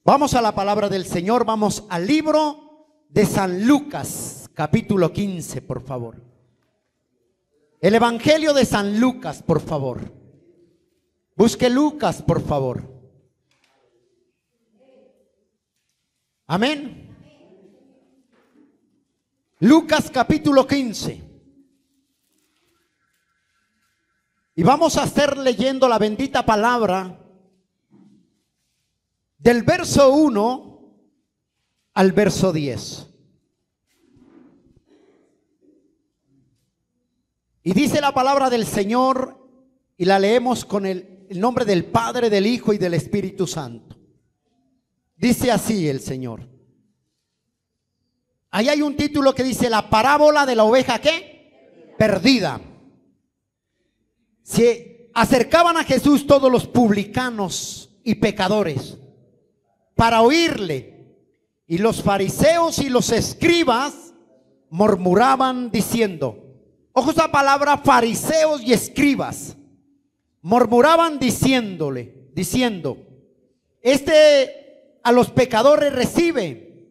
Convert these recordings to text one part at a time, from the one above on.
Vamos a la palabra del Señor, vamos al libro de San Lucas, capítulo 15, por favor. El Evangelio de San Lucas, por favor. Busque Lucas, por favor. Amén. Lucas capítulo 15. Y vamos a estar leyendo la bendita palabra del verso 1 al verso 10. Y dice la palabra del Señor, y la leemos con el nombre del Padre, del Hijo y del Espíritu Santo. Dice así el Señor. Ahí hay un título que dice: la parábola de la oveja ¿qué? Perdida. Se acercaban a Jesús todos los publicanos y pecadores para oírle, y los fariseos y los escribas murmuraban diciendo, ojo esa palabra, fariseos y escribas, murmuraban diciendo, este a los pecadores recibe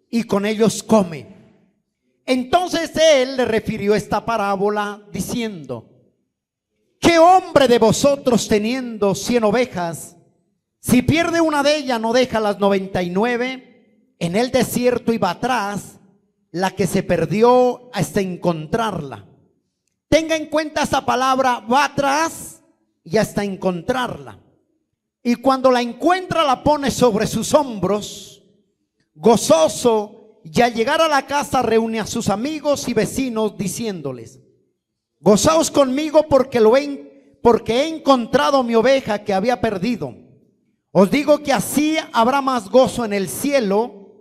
y con ellos come. Entonces él le refirió esta parábola diciendo, ¿qué hombre de vosotros teniendo 100 ovejas, si pierde una de ellas no deja las 99 en el desierto y va atrás la que se perdió hasta encontrarla? Tenga en cuenta esa palabra, va atrás y hasta encontrarla. Y cuando la encuentra la pone sobre sus hombros, gozoso, y al llegar a la casa reúne a sus amigos y vecinos diciéndoles, gozaos conmigo porque he encontrado mi oveja que había perdido. Os digo que así habrá más gozo en el cielo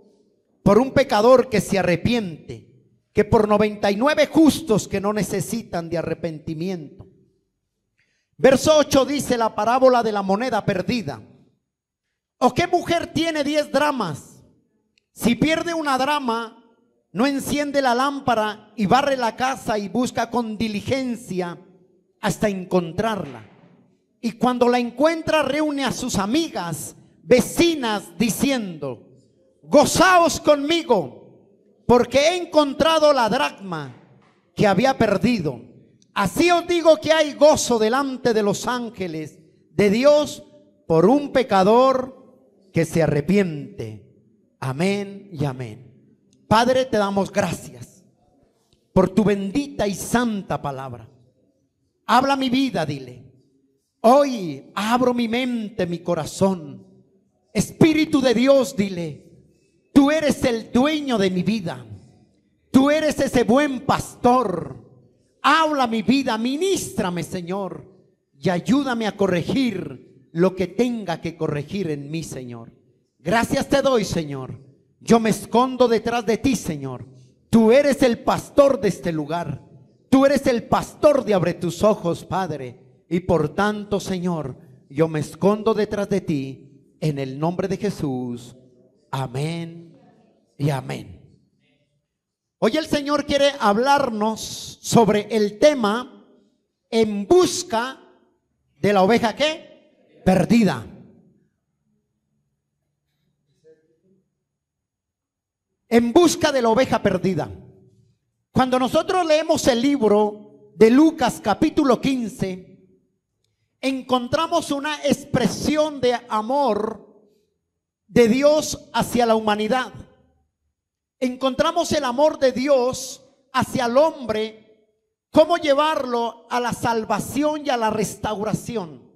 por un pecador que se arrepiente, que por 99 justos que no necesitan de arrepentimiento. Verso 8 dice la parábola de la moneda perdida. ¿O qué mujer tiene 10 dramas? Si pierde una drama, no enciende la lámpara y barre la casa y busca con diligencia hasta encontrarla. Y cuando la encuentra reúne a sus amigas, vecinas diciendo, gozaos conmigo porque he encontrado la dracma que había perdido. Así os digo que hay gozo delante de los ángeles de Dios por un pecador que se arrepiente. Amén y amén. Padre, te damos gracias por tu bendita y santa palabra. Habla mi vida, dile. Hoy abro mi mente, mi corazón. Espíritu de Dios, dile, tú eres el dueño de mi vida. Tú eres ese buen pastor. Habla mi vida, ministrame, Señor, y ayúdame a corregir lo que tenga que corregir en mí, Señor. Gracias te doy, Señor. Yo me escondo detrás de ti, Señor. Tú eres el pastor de este lugar. Tú eres el pastor de Abre tus Ojos, Padre. Y por tanto, Señor, yo me escondo detrás de ti en el nombre de Jesús. Amén y amén. Hoy el Señor quiere hablarnos sobre el tema en busca de la oveja ¿qué? Perdida. En busca de la oveja perdida. Cuando nosotros leemos el libro de Lucas capítulo 15, encontramos una expresión de amor de Dios hacia la humanidad. Encontramos el amor de Dios hacia el hombre, cómo llevarlo a la salvación y a la restauración.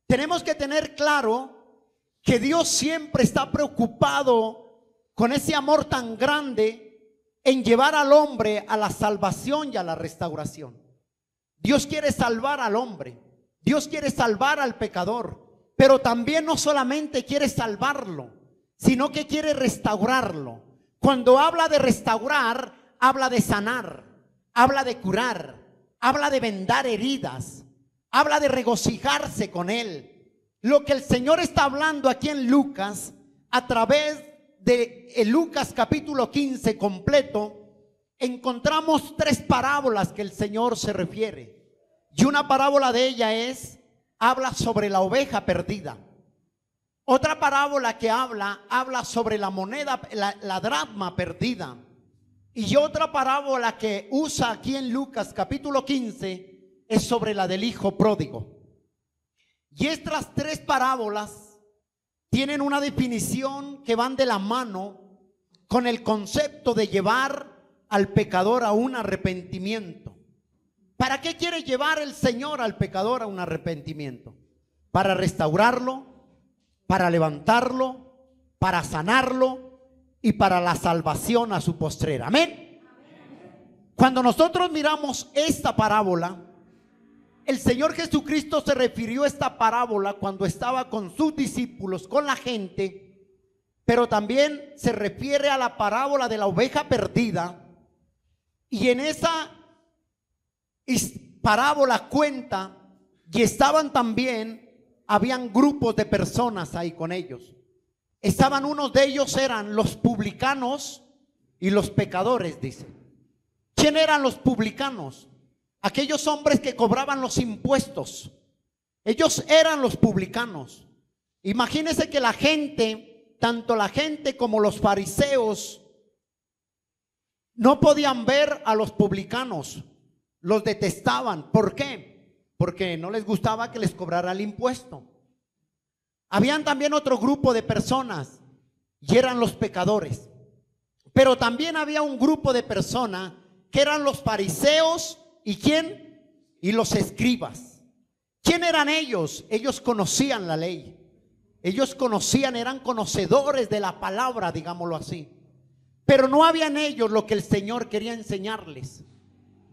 Tenemos que tener claro que Dios siempre está preocupado con ese amor tan grande en llevar al hombre a la salvación y a la restauración. Dios quiere salvar al hombre, Dios quiere salvar al pecador, pero también no solamente quiere salvarlo, sino que quiere restaurarlo. Cuando habla de restaurar, habla de sanar, habla de curar, habla de vendar heridas, habla de regocijarse con él. Lo que el Señor está hablando aquí en Lucas, a través de Lucas capítulo 15 completo, encontramos 3 parábolas que el Señor se refiere. Y una parábola de ella habla sobre la oveja perdida. Otra parábola que habla sobre la moneda, la dracma perdida. Y otra parábola que usa aquí en Lucas capítulo 15 es sobre la del hijo pródigo. Y estas tres parábolas tienen una definición que van de la mano con el concepto de llevar al pecador a un arrepentimiento. ¿Para qué quiere llevar el Señor al pecador a un arrepentimiento? Para restaurarlo, para levantarlo, para sanarlo y para la salvación a su postrera. Amén. Cuando nosotros miramos esta parábola, el Señor Jesucristo se refirió a esta parábola cuando estaba con sus discípulos, con la gente, pero también se refiere a la parábola de la oveja perdida. Y en esa parábola cuenta, y estaban también, habían grupos de personas ahí con ellos. Estaban, unos de ellos eran los publicanos y los pecadores, dice. ¿Quién eran los publicanos? Aquellos hombres que cobraban los impuestos. Ellos eran los publicanos. Imagínense que la gente, tanto la gente como los fariseos, no podían ver a los publicanos. Los detestaban. ¿Por qué? Porque no les gustaba que les cobrara el impuesto. Habían también otro grupo de personas y eran los pecadores. Pero también había un grupo de personas que eran los fariseos. ¿Y quién? Y los escribas. ¿Quién eran ellos? Ellos conocían la ley. Ellos conocían, eran conocedores de la palabra, digámoslo así. Pero no había en ellos lo que el Señor quería enseñarles.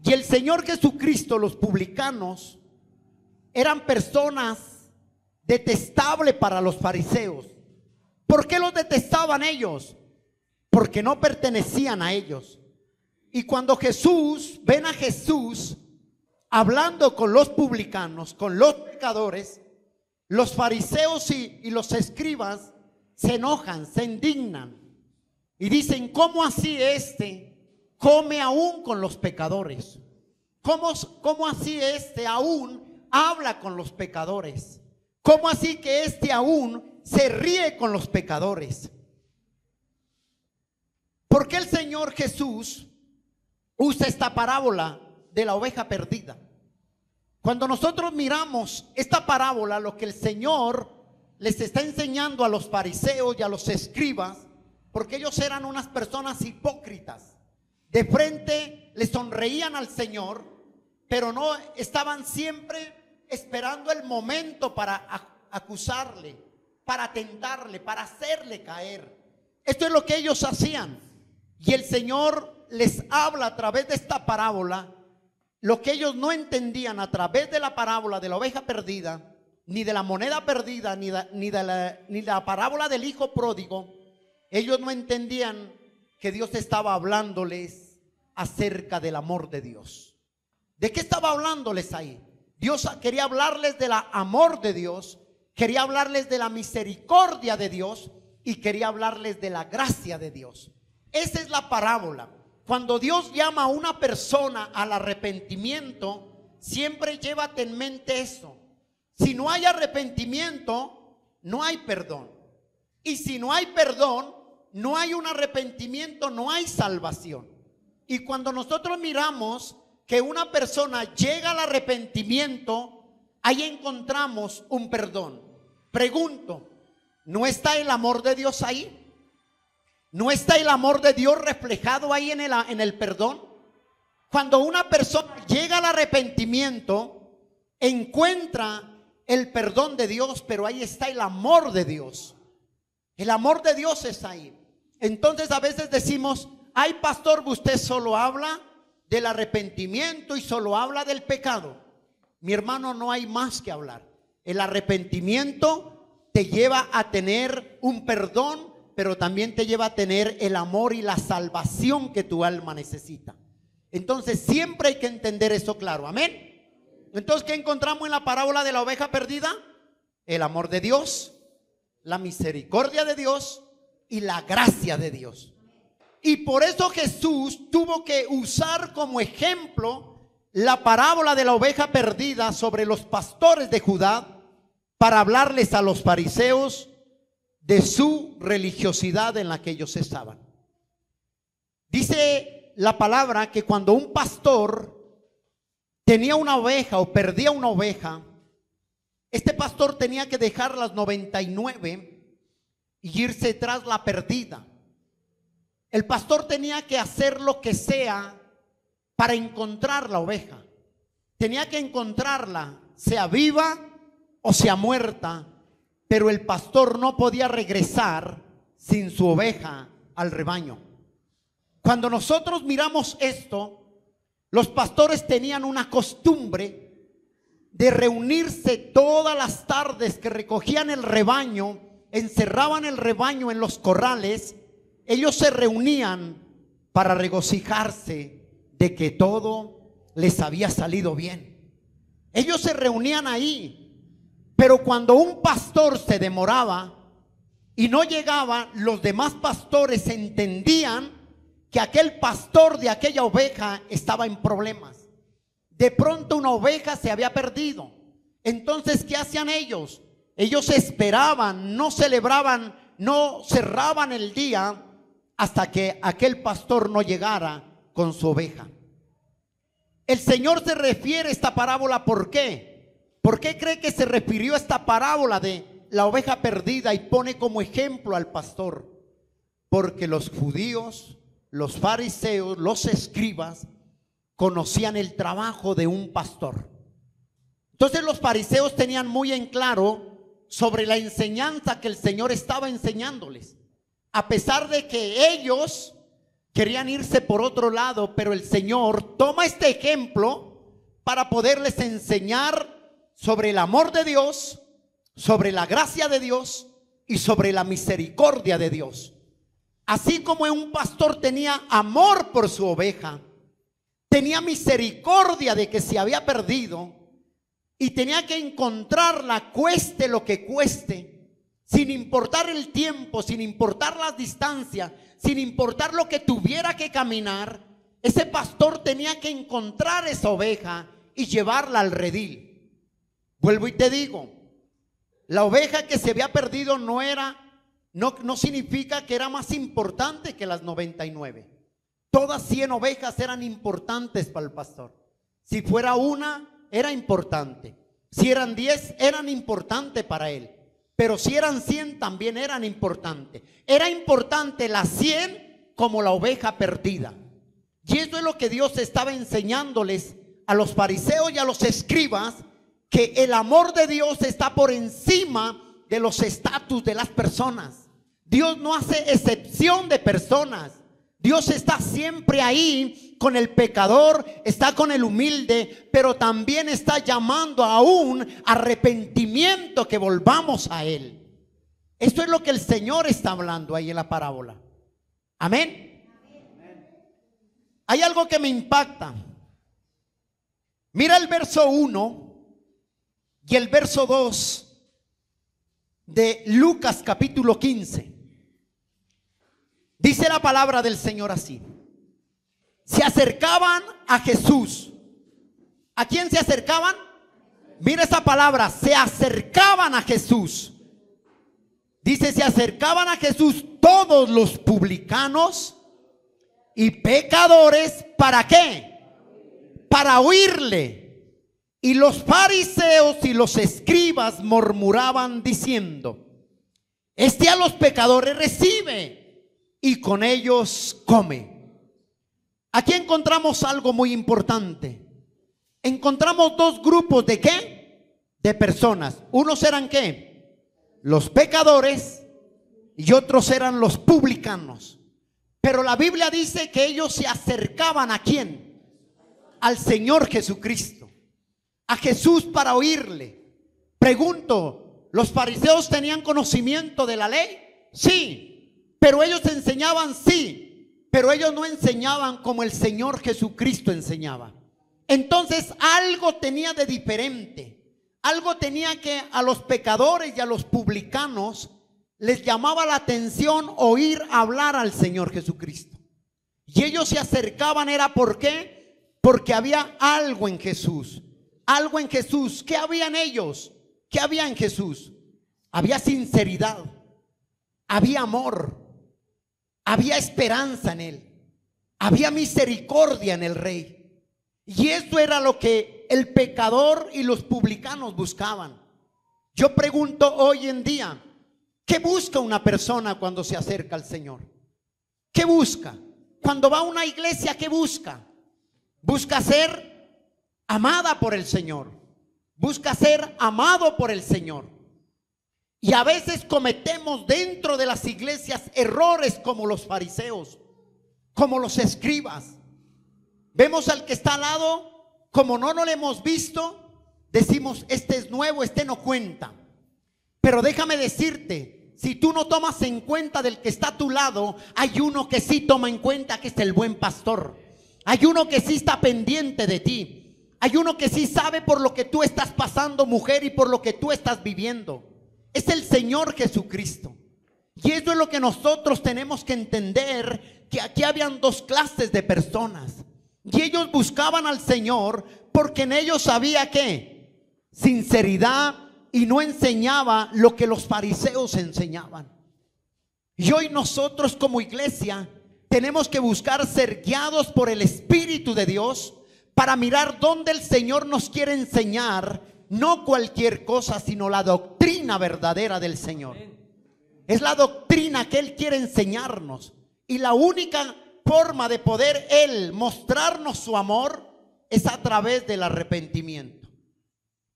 Y el Señor Jesucristo, los publicanos, eran personas detestables para los fariseos. ¿Por qué los detestaban ellos? Porque no pertenecían a ellos. Y cuando ven a Jesús hablando con los publicanos, con los pecadores, los fariseos y los escribas se enojan, se indignan y dicen: ¿cómo así come aún con los pecadores? ¿Cómo así aún habla con los pecadores? ¿Cómo así que aún se ríe con los pecadores? ¿Por qué el Señor Jesús usa esta parábola de la oveja perdida? Cuando nosotros miramos esta parábola, lo que el Señor les está enseñando a los fariseos y a los escribas, porque ellos eran unas personas hipócritas, de frente le sonreían al Señor, pero no estaban siempre esperando el momento para acusarle, para tentarle, para hacerle caer. Esto es lo que ellos hacían. Y el Señor les habla a través de esta parábola lo que ellos no entendían a través de la parábola de la oveja perdida, ni de la moneda perdida, ni de la parábola del hijo pródigo. Ellos no entendían que Dios estaba hablándoles acerca del amor de Dios. ¿De qué estaba hablándoles ahí? Dios quería hablarles del amor de Dios, quería hablarles de la misericordia de Dios y quería hablarles de la gracia de Dios. Esa es la parábola. Cuando Dios llama a una persona al arrepentimiento, siempre llévate en mente eso. Si no hay arrepentimiento, no hay perdón. Y si no hay perdón, no hay un arrepentimiento, no hay salvación. Y cuando nosotros miramos que una persona llega al arrepentimiento, ahí encontramos un perdón. Pregunto, ¿no está el amor de Dios ahí? ¿No está el amor de Dios reflejado ahí en el perdón? Cuando una persona llega al arrepentimiento, encuentra el perdón de Dios, pero ahí está el amor de Dios. El amor de Dios está ahí. Entonces a veces decimos: ay, pastor, usted solo habla del arrepentimiento y solo habla del pecado. Mi hermano, no hay más que hablar. El arrepentimiento te lleva a tener un perdón, pero también te lleva a tener el amor y la salvación que tu alma necesita. Entonces siempre hay que entender eso claro. Amén. Entonces, ¿qué encontramos en la parábola de la oveja perdida? El amor de Dios, la misericordia de Dios y la gracia de Dios. Y por eso Jesús tuvo que usar como ejemplo la parábola de la oveja perdida sobre los pastores de Judá, para hablarles a los fariseos de su religiosidad en la que ellos estaban. Dice la palabra que cuando un pastor tenía una oveja o perdía una oveja, este pastor tenía que dejar las 99 y irse tras la perdida. El pastor tenía que hacer lo que sea para encontrar la oveja. Tenía que encontrarla, sea viva o sea muerta, pero el pastor no podía regresar sin su oveja al rebaño. Cuando nosotros miramos esto, los pastores tenían una costumbre de reunirse todas las tardes que recogían el rebaño, encerraban el rebaño en los corrales. Ellos se reunían para regocijarse de que todo les había salido bien. Ellos se reunían ahí, pero cuando un pastor se demoraba y no llegaba, los demás pastores entendían que aquel pastor de aquella oveja estaba en problemas. De pronto una oveja se había perdido. Entonces, ¿qué hacían ellos? Ellos esperaban, no celebraban, no cerraban el día hasta que aquel pastor no llegara con su oveja. El Señor se refiere a esta parábola, ¿por qué? ¿Por qué cree que se refirió a esta parábola de la oveja perdida y pone como ejemplo al pastor? Porque los judíos, los fariseos, los escribas conocían el trabajo de un pastor. Entonces los fariseos tenían muy en claro sobre la enseñanza que el Señor estaba enseñándoles, a pesar de que ellos querían irse por otro lado, pero el Señor toma este ejemplo para poderles enseñar sobre el amor de Dios, sobre la gracia de Dios y sobre la misericordia de Dios. Así como un pastor tenía amor por su oveja, tenía misericordia de que se había perdido y tenía que encontrarla, cueste lo que cueste, sin importar el tiempo, sin importar las distancias, sin importar lo que tuviera que caminar. Ese pastor tenía que encontrar esa oveja y llevarla al redil. Vuelvo y te digo, la oveja que se había perdido no significa que era más importante que las 99. Todas 100 ovejas eran importantes para el pastor. Si fuera una, era importante. Si eran 10, eran importantes para él. Pero si eran 100, también eran importantes. Era importante las 100 como la oveja perdida. Y eso es lo que Dios estaba enseñándoles a los fariseos y a los escribas, que el amor de Dios está por encima de los estatus de las personas. Dios no hace excepción de personas. Dios está siempre ahí con el pecador, está con el humilde, pero también está llamando a un arrepentimiento, que volvamos a Él. Esto es lo que el Señor está hablando ahí en la parábola. Amén. Hay algo que me impacta. Mira el verso 1 y el verso 2 de Lucas capítulo 15. Dice la palabra del Señor así: se acercaban a Jesús. ¿A quién se acercaban? Mira esa palabra, se acercaban a Jesús. Dice, se acercaban a Jesús todos los publicanos y pecadores. ¿Para qué? Para oírle. Y los fariseos y los escribas murmuraban diciendo: este a los pecadores recibe y con ellos come. Aquí encontramos algo muy importante. Encontramos dos grupos de ¿qué? De personas. Unos eran ¿qué? Los pecadores y otros eran los publicanos. Pero la Biblia dice que ellos se acercaban ¿a quién? Al Señor Jesucristo, a Jesús, para oírle. Pregunto, ¿los fariseos tenían conocimiento de la ley? Sí. Pero ellos enseñaban, sí, pero ellos no enseñaban como el Señor Jesucristo enseñaba. Entonces algo tenía de diferente. Algo tenía que a los pecadores y a los publicanos les llamaba la atención oír hablar al Señor Jesucristo. Y ellos se acercaban, ¿era por qué? Porque había algo en Jesús. Algo en Jesús. ¿Qué había en ellos? ¿Qué había en Jesús? Había sinceridad. había amor, había esperanza en él, había misericordia en el rey. Y eso era lo que el pecador y los publicanos buscaban. Yo pregunto hoy en día, ¿qué busca una persona cuando se acerca al Señor? ¿Qué busca? Cuando va a una iglesia, ¿qué busca? Busca ser amada por el Señor. Busca ser amado por el Señor. Y a veces cometemos dentro de las iglesias errores como los fariseos, como los escribas. Vemos al que está al lado, como no lo hemos visto, decimos, este es nuevo, este no cuenta. Pero déjame decirte, si tú no tomas en cuenta del que está a tu lado, hay uno que sí toma en cuenta, que es el buen pastor. Hay uno que sí está pendiente de ti. Hay uno que sí sabe por lo que tú estás pasando, mujer, y por lo que tú estás viviendo. Es el Señor Jesucristo. Y eso es lo que nosotros tenemos que entender, que aquí habían dos clases de personas. Y ellos buscaban al Señor porque en ellos había ¿qué? Sinceridad, y no enseñaba lo que los fariseos enseñaban. Y hoy nosotros como iglesia tenemos que buscar ser guiados por el Espíritu de Dios para mirar dónde el Señor nos quiere enseñar, no cualquier cosa, sino la doctrina verdadera del Señor. Es la doctrina que Él quiere enseñarnos. Y la única forma de poder Él mostrarnos su amor es a través del arrepentimiento.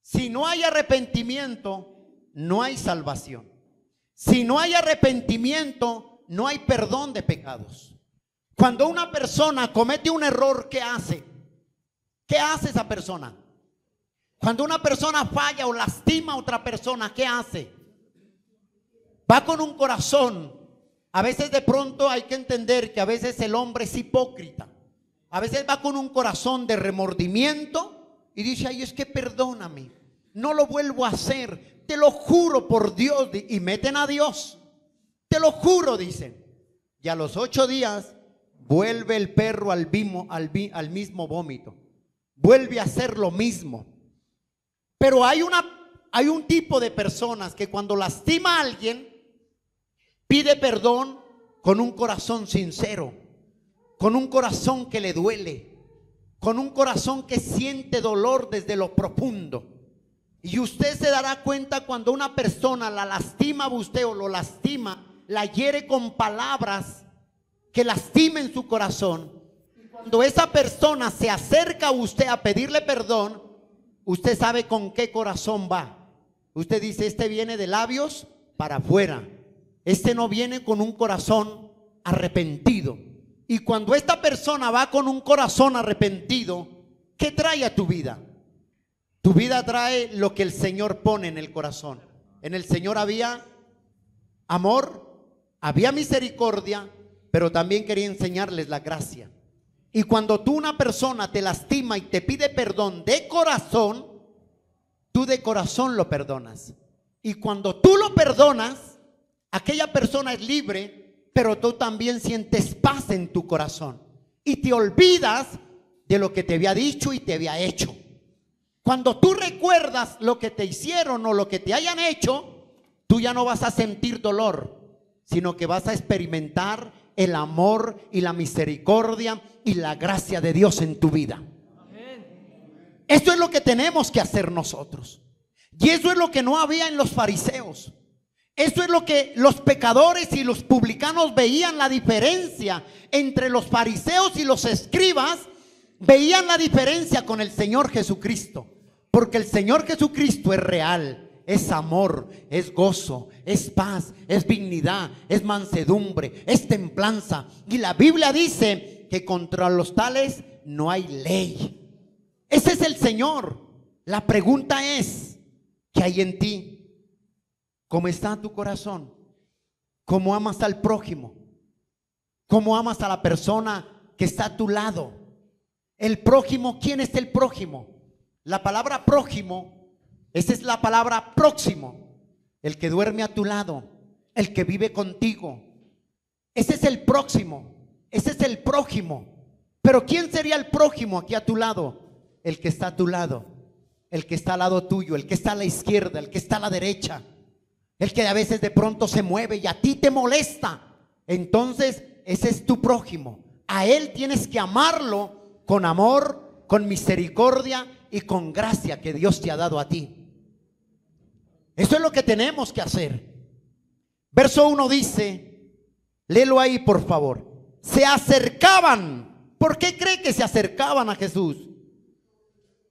Si no hay arrepentimiento, no hay salvación. Si no hay arrepentimiento, no hay perdón de pecados. Cuando una persona comete un error, ¿qué hace? ¿Qué hace esa persona? Cuando una persona falla o lastima a otra persona, ¿qué hace? Va con un corazón. A veces de pronto hay que entender que a veces el hombre es hipócrita. A veces va con un corazón de remordimiento y dice, ay, es que perdóname, no lo vuelvo a hacer, te lo juro por Dios. Y meten a Dios, te lo juro, dicen. Y a los 8 días vuelve el perro al mismo vómito. Vuelve a hacer lo mismo. Pero hay un tipo de personas que cuando lastima a alguien, pide perdón con un corazón sincero, con un corazón que le duele, con un corazón que siente dolor desde lo profundo. Y usted se dará cuenta cuando una persona la lastima a usted o lo lastima, la hiere con palabras que lastimen su corazón. Cuando esa persona se acerca a usted a pedirle perdón, usted sabe con qué corazón va. Usted dice, este viene de labios para afuera. Este no viene con un corazón arrepentido. Y cuando esta persona va con un corazón arrepentido, ¿qué trae a tu vida? Tu vida trae lo que el Señor pone en el corazón. En el Señor había amor, había misericordia, pero también quería enseñarles la gracia. Y cuando tú, una persona te lastima y te pide perdón de corazón, tú de corazón lo perdonas. Y cuando tú lo perdonas, aquella persona es libre, pero tú también sientes paz en tu corazón. Y te olvidas de lo que te había dicho y te había hecho. Cuando tú recuerdas lo que te hicieron o lo que te hayan hecho, tú ya no vas a sentir dolor, sino que vas a experimentar el amor y la misericordia y la gracia de Dios en tu vida. Esto es lo que tenemos que hacer nosotros. Y eso es lo que no había en los fariseos. Eso es lo que los pecadores y los publicanos veían, la diferencia entre los fariseos y los escribas. Veían la diferencia con el Señor Jesucristo, porque el Señor Jesucristo es real, es amor, es gozo, es paz, es dignidad, es mansedumbre, es templanza. Y la Biblia dice que contra los tales no hay ley. Ese es el Señor. La pregunta es, ¿qué hay en ti? ¿Cómo está tu corazón? ¿Cómo amas al prójimo? ¿Cómo amas a la persona que está a tu lado? El prójimo, ¿quién es el prójimo? La palabra prójimo, esa es la palabra próximo. El que duerme a tu lado, el que vive contigo. Ese es el próximo, ese es el prójimo. Pero ¿quién sería el prójimo aquí a tu lado? El que está a tu lado, el que está al lado tuyo, el que está a la izquierda, el que está a la derecha. el que a veces de pronto se mueve y a ti te molesta. Entonces ese es tu prójimo. A él tienes que amarlo con amor, con misericordia y con gracia que Dios te ha dado a ti. Eso es lo que tenemos que hacer. Verso 1 dice, léelo ahí por favor. Se acercaban. ¿Por qué cree que se acercaban a Jesús?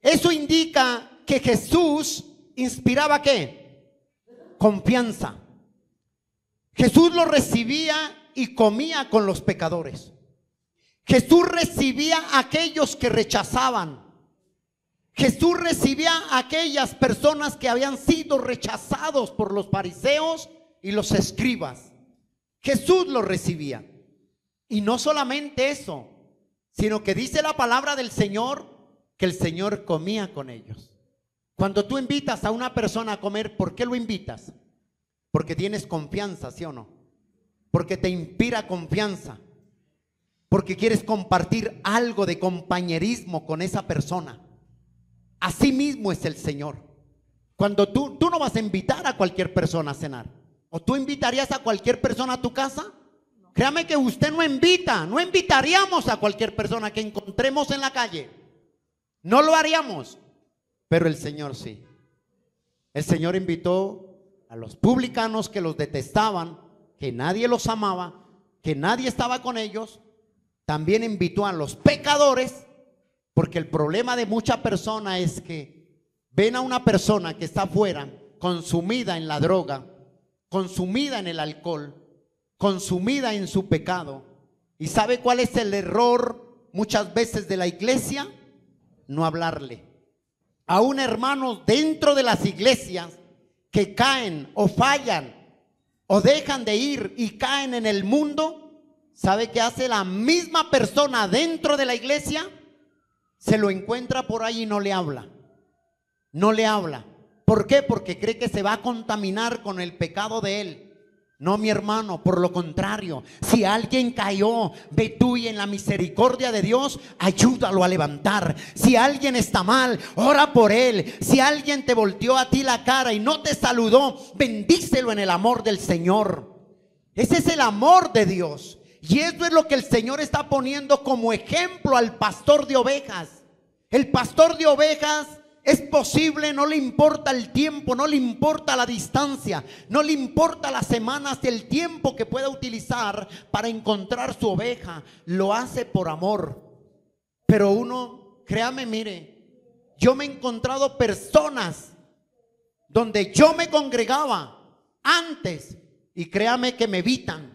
Eso indica que Jesús inspiraba ¿qué? Confianza. Jesús lo recibía y comía con los pecadores. Jesús recibía a aquellos que rechazaban. Jesús recibía a aquellas personas que habían sido rechazados por los fariseos y los escribas. Jesús los recibía. Y no solamente eso, sino que dice la palabra del Señor que el Señor comía con ellos. Cuando tú invitas a una persona a comer, ¿por qué lo invitas? Porque tienes confianza, ¿sí o no? Porque te inspira confianza. Porque quieres compartir algo de compañerismo con esa persona. Así mismo es el Señor. Cuando tú no vas a invitar a cualquier persona a cenar. ¿O tú invitarías a cualquier persona a tu casa? Créame que usted no invita. No invitaríamos a cualquier persona que encontremos en la calle. No lo haríamos. Pero el Señor sí. El Señor invitó a los publicanos que los detestaban, que nadie los amaba, que nadie estaba con ellos. También invitó a los pecadores. Porque el problema de muchas personas es que ven a una persona que está afuera, consumida en la droga, consumida en el alcohol, consumida en su pecado. ¿Y sabe cuál es el error muchas veces de la iglesia? No hablarle. Aún hermanos dentro de las iglesias que caen o fallan o dejan de ir y caen en el mundo, ¿sabe qué hace la misma persona dentro de la iglesia? Se lo encuentra por ahí y no le habla. No le habla. ¿Por qué? Porque cree que se va a contaminar con el pecado de él. No, mi hermano, por lo contrario. Si alguien cayó, ve tú y en la misericordia de Dios, ayúdalo a levantar. Si alguien está mal, ora por él. Si alguien te volteó a ti la cara y no te saludó, bendícelo en el amor del Señor. Ese es el amor de Dios. Y eso es lo que el Señor está poniendo como ejemplo al pastor de ovejas. El pastor de ovejas es posible, no le importa el tiempo, no le importa la distancia, no le importa las semanas, el tiempo que pueda utilizar para encontrar su oveja. Lo hace por amor. Pero uno, créame, mire, yo me he encontrado personas donde yo me congregaba antes y créame que me evitan.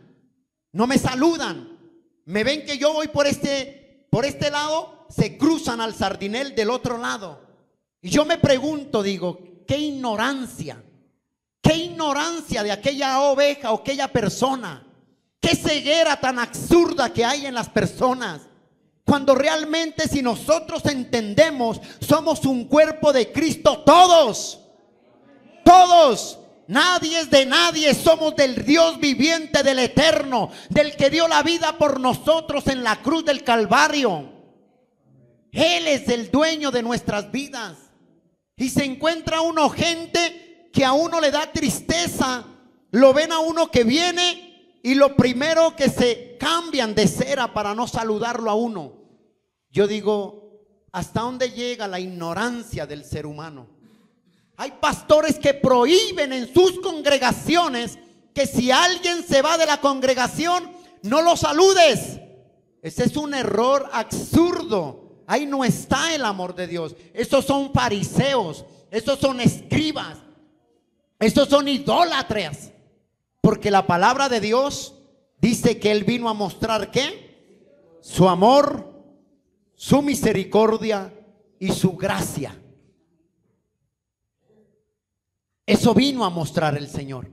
No me saludan. Me ven que yo voy por este lado, se cruzan al sardinel del otro lado. Y yo me pregunto, digo, qué ignorancia de aquella oveja o aquella persona. Qué ceguera tan absurda que hay en las personas. Cuando realmente si nosotros entendemos, somos un cuerpo de Cristo todos. Todos. Nadie es de nadie, somos del Dios viviente, del eterno, del que dio la vida por nosotros en la cruz del Calvario. Él es el dueño de nuestras vidas. Y se encuentra uno gente que a uno le da tristeza. Lo ven a uno que viene y lo primero que se cambian de cera para no saludarlo a uno. Yo digo, ¿hasta dónde llega la ignorancia del ser humano? Hay pastores que prohíben en sus congregaciones que si alguien se va de la congregación, no lo saludes. Ese es un error absurdo. Ahí no está el amor de Dios. Esos son fariseos, esos son escribas, esos son idólatras. Porque la palabra de Dios dice que Él vino a mostrar ¿qué? Su amor, su misericordia y su gracia. Eso vino a mostrar el Señor.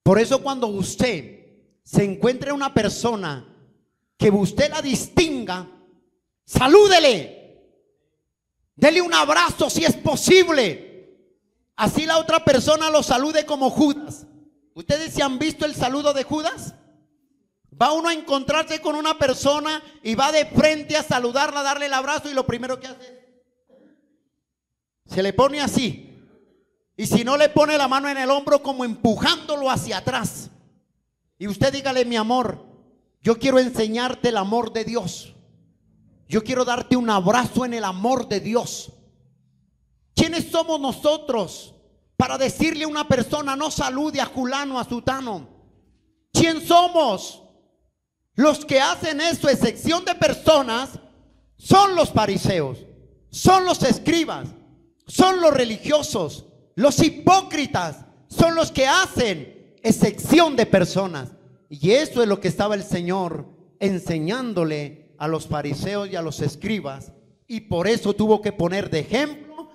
Por eso cuando usted se encuentre una persona que usted la distinga, salúdele, dele un abrazo si es posible. Así la otra persona lo salude como Judas. ¿Ustedes se han visto el saludo de Judas? Va uno a encontrarse con una persona y va de frente a saludarla, a darle el abrazo y lo primero que hace, se le pone así. Y si no, le pone la mano en el hombro como empujándolo hacia atrás. Y usted dígale: mi amor, yo quiero enseñarte el amor de Dios. Yo quiero darte un abrazo en el amor de Dios. ¿Quiénes somos nosotros para decirle a una persona: no salude a fulano, a sutano? ¿Quién somos? Los que hacen eso, excepción de personas, son los fariseos, son los escribas, son los religiosos, los hipócritas, son los que hacen excepción de personas. Y eso es lo que estaba el Señor enseñándole a los fariseos y a los escribas, y por eso tuvo que poner de ejemplo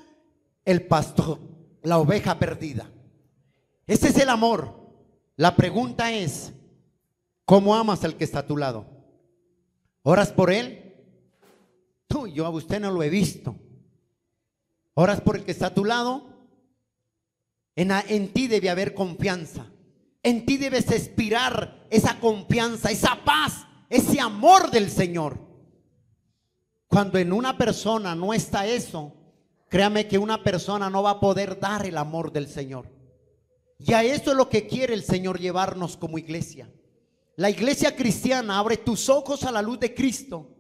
el pastor, la oveja perdida. Ese es el amor. La pregunta es: ¿cómo amas al que está a tu lado? ¿Oras por él? Yo a usted no lo he visto. ¿Oras por el que está a tu lado? En ti debe haber confianza. En ti debes expirar esa confianza, esa paz, ese amor del Señor. Cuando en una persona no está eso, créame que una persona no va a poder dar el amor del Señor. Y a eso es lo que quiere el Señor llevarnos como iglesia. La iglesia cristiana, abre tus ojos a la luz de Cristo,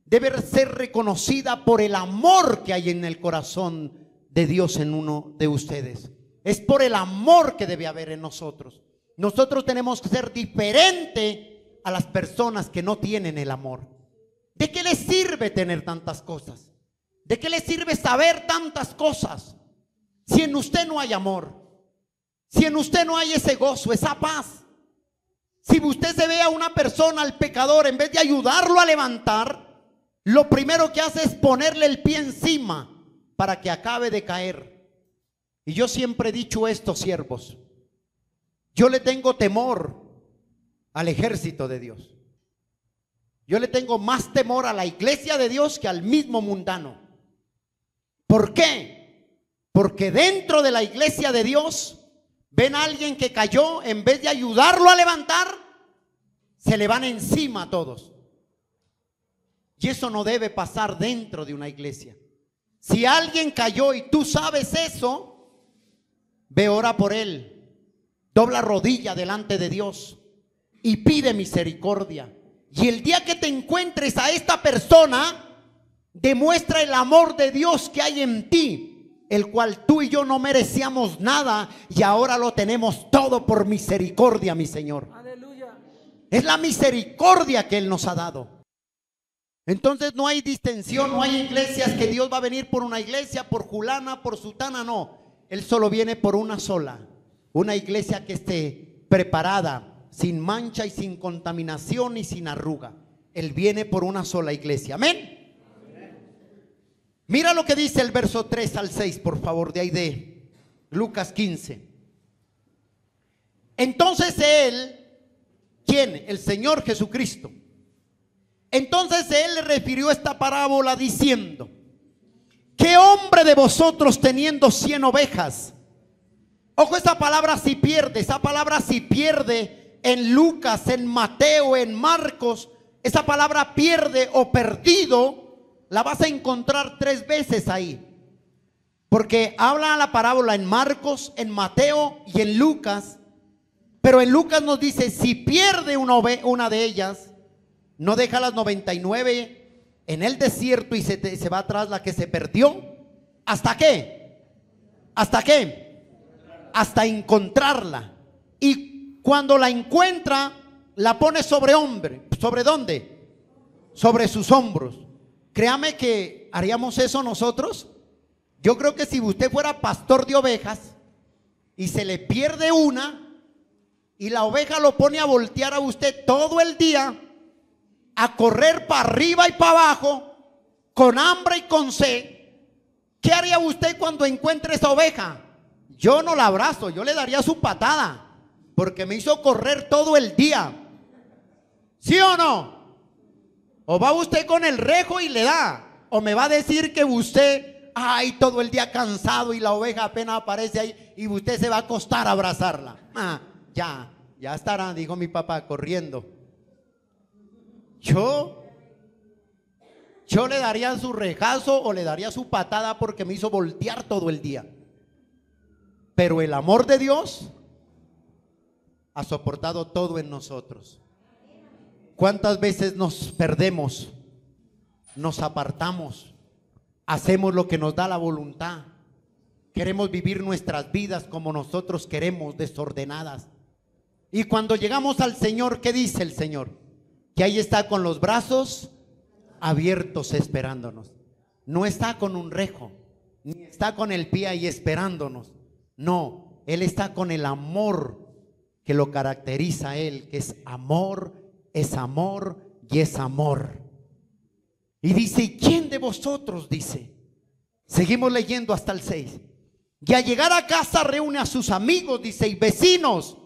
debe ser reconocida por el amor que hay en el corazón de Dios en uno de ustedes. Es por el amor que debe haber en nosotros. Nosotros tenemos que ser diferente a las personas que no tienen el amor. ¿De qué les sirve tener tantas cosas? ¿De qué les sirve saber tantas cosas si en usted no hay amor? Si en usted no hay ese gozo, esa paz. Si usted se ve a una persona, al pecador, en vez de ayudarlo a levantar, lo primero que hace es ponerle el pie encima para que acabe de caer. Y yo siempre he dicho esto, siervos: yo le tengo temor al ejército de Dios. Yo le tengo más temor a la iglesia de Dios que al mismo mundano. ¿Por qué? Porque dentro de la iglesia de Dios ven a alguien que cayó, en vez de ayudarlo a levantar, se le van encima a todos. Y eso no debe pasar dentro de una iglesia. Si alguien cayó y tú sabes eso, ve, ora por él, dobla rodilla delante de Dios y pide misericordia. Y el día que te encuentres a esta persona, demuestra el amor de Dios que hay en ti, el cual tú y yo no merecíamos nada y ahora lo tenemos todo por misericordia, mi Señor. Aleluya. Es la misericordia que Él nos ha dado. Entonces no hay distensión, no hay iglesias que Dios va a venir por una iglesia, por fulana, por sutana, no. Él solo viene por una sola, una iglesia que esté preparada, sin mancha y sin contaminación y sin arruga. Él viene por una sola iglesia. Amén. Mira lo que dice el verso 3 al 6, por favor, de ahí de Lucas 15. Entonces él, ¿quién? El Señor Jesucristo. Entonces él le refirió esta parábola diciendo: ¿qué hombre de vosotros teniendo 100 ovejas? Ojo, esa palabra si pierde, esa palabra si pierde en Lucas, en Mateo, en Marcos, esa palabra pierde o perdido, la vas a encontrar 3 veces ahí. Porque habla la parábola en Marcos, en Mateo y en Lucas. Pero en Lucas nos dice: si pierde una de ellas, no deja las 99 en el desierto y se va atrás la que se perdió. ¿Hasta qué? ¿Hasta qué? Hasta encontrarla. Y cuando la encuentra, la pone sobre hombre. ¿Sobre dónde? Sobre sus hombros. Créame que haríamos eso nosotros. Yo creo que si usted fuera pastor de ovejas y se le pierde una y la oveja lo pone a voltear a usted todo el día, a correr para arriba y para abajo, con hambre y con sed, ¿qué haría usted cuando encuentre esa oveja? Yo no la abrazo, yo le daría su patada, porque me hizo correr todo el día. ¿Sí o no? O va usted con el rejo y le da, o me va a decir que usted, ay, todo el día cansado y la oveja apenas aparece ahí y usted se va a acostar a abrazarla. Ya estará, dijo mi papá, corriendo. Yo le daría su rejazo o le daría su patada porque me hizo voltear todo el día. pero el amor de Dios ha soportado todo en nosotros. ¿Cuántas veces nos perdemos, nos apartamos, hacemos lo que nos da la voluntad? Queremos vivir nuestras vidas como nosotros queremos, desordenadas. Y cuando llegamos al Señor, ¿qué dice el Señor? Que ahí está con los brazos abiertos esperándonos. No está con un rejo, ni está con el pie ahí esperándonos. No, Él está con el amor que lo caracteriza a Él, que es amor y es amor. Y dice, ¿y quién de vosotros? Dice, seguimos leyendo hasta el 6. Y al llegar a casa reúne a sus amigos, dice, y vecinos.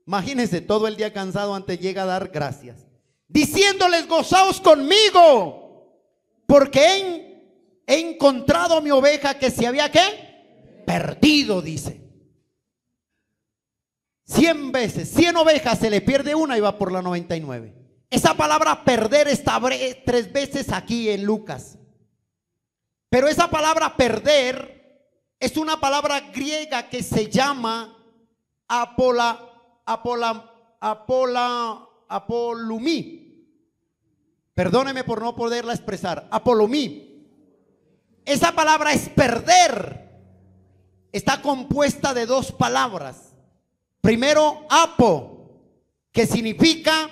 Imagínense, todo el día cansado, antes llega a dar gracias, diciéndoles, gozaos conmigo, porque he encontrado mi oveja que se había, ¿qué? Perdido, dice. 100 veces, 100 ovejas, se le pierde una y va por la 99. Esa palabra perder está 3 veces aquí en Lucas. Pero esa palabra perder es una palabra griega que se llama apolumí. Perdóneme por no poderla expresar. Apolumí. Esa palabra es perder. Está compuesta de 2 palabras. Primero, apo, que significa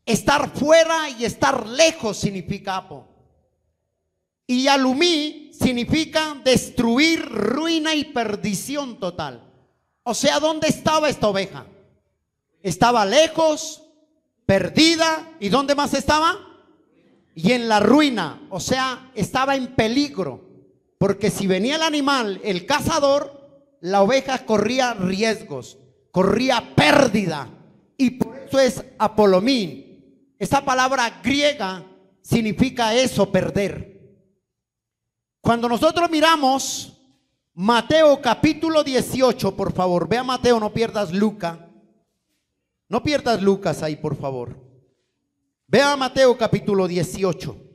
estar fuera, y estar lejos significa apo. Y alumí significa destruir, ruina y perdición total. O sea, ¿dónde estaba esta oveja? Estaba lejos, perdida. ¿Y dónde más estaba? Y en la ruina. O sea, estaba en peligro. Porque si venía el animal, el cazador, la oveja corría riesgos, corría pérdida. Y por eso es apolomín. Esa palabra griega significa eso, perder. Cuando nosotros miramos Mateo capítulo 18, por favor, vea Mateo, no pierdas Lucas. No pierdas Lucas ahí, por favor. Vea Mateo capítulo 18.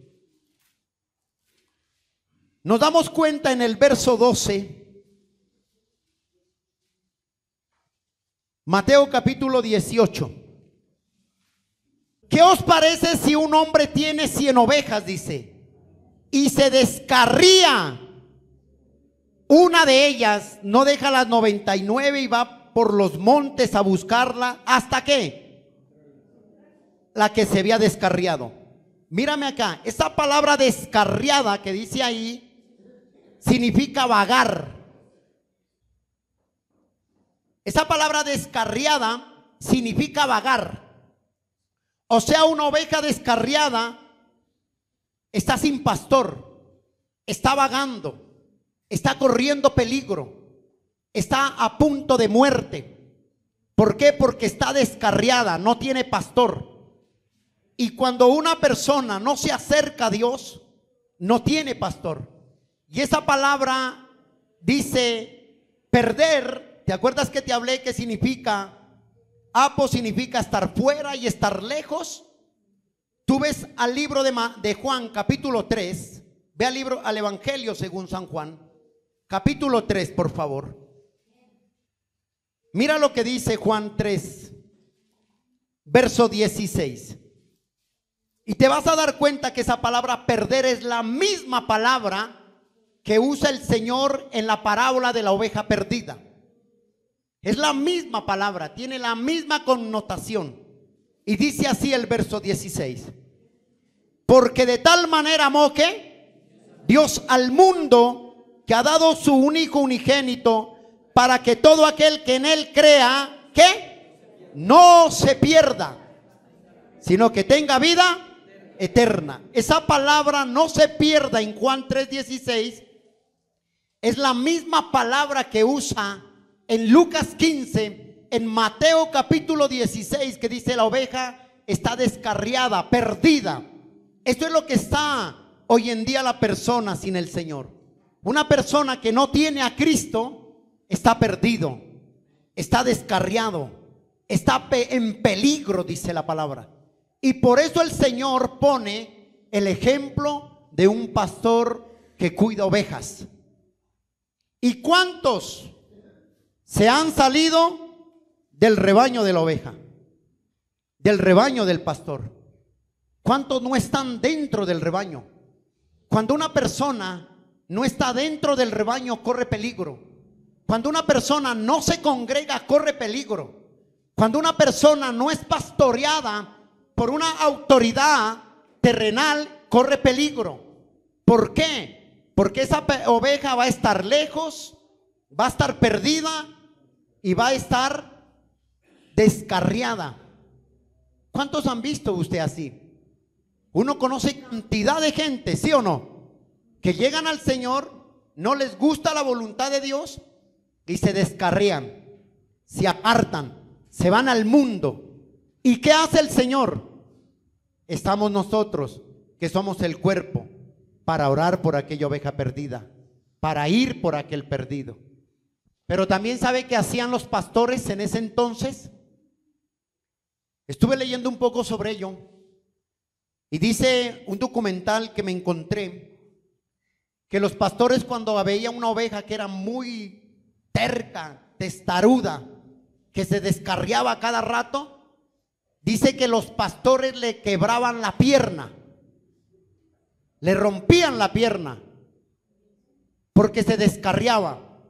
Nos damos cuenta en el verso 12. Mateo capítulo 18. ¿Qué os parece si un hombre tiene 100 ovejas, dice, y se descarría una de ellas, no deja las 99 y va por los montes a buscarla? ¿Hasta qué? La que se había descarriado. Mírame acá, esa palabra descarriada que dice ahí significa vagar. Esa palabra descarriada significa vagar. O sea, una oveja descarriada está sin pastor, está vagando, está corriendo peligro, está a punto de muerte. ¿Por qué? Porque está descarriada, no tiene pastor. Y cuando una persona no se acerca a Dios, no tiene pastor. Y esa palabra dice perder. ¿Te acuerdas que te hablé que significa? Apo significa estar fuera y estar lejos. Tú ves al libro de Juan capítulo 3. Ve al Evangelio según San Juan capítulo 3, por favor. Mira lo que dice Juan 3 verso 16. Y te vas a dar cuenta que esa palabra perder es la misma palabra que usa el Señor en la parábola de la oveja perdida. Es la misma palabra, tiene la misma connotación. Y dice así el verso 16. Porque de tal manera amó que Dios al mundo, que ha dado su único unigénito, para que todo aquel que en él crea, ¿qué? No se pierda, sino que tenga vida eterna. Esa palabra no se pierda en Juan 3:16 es la misma palabra que usa en Lucas 15, en Mateo capítulo 16, que dice la oveja está descarriada, perdida. Esto es lo que está hoy en día la persona sin el Señor. Una persona que no tiene a Cristo está perdido, está descarriado, está en peligro, dice la palabra. Y por eso el Señor pone el ejemplo de un pastor que cuida ovejas. ¿Y cuántos se han salido del rebaño de la oveja, del rebaño del pastor. ¿Cuántos no están dentro del rebaño? Cuando una persona no está dentro del rebaño, corre peligro. Cuando una persona no se congrega, corre peligro. Cuando una persona no es pastoreada por una autoridad terrenal, corre peligro. ¿Por qué? Porque esa oveja va a estar lejos, va a estar perdida y va a estar descarriada. ¿Cuántos han visto usted así? Uno conoce cantidad de gente, ¿sí o no? Que llegan al Señor, no les gusta la voluntad de Dios y se descarrían, se apartan, se van al mundo. ¿Y qué hace el Señor? Estamos nosotros, que somos el cuerpo, para orar por aquella oveja perdida, para ir por aquel perdido. Pero también sabe qué hacían los pastores en ese entonces. Estuve leyendo un poco sobre ello y dice un documental que me encontré que los pastores, cuando veían una oveja que era muy terca, testaruda, que se descarriaba a cada rato, dice que los pastores le quebraban la pierna, le rompían la pierna porque se descarriaba.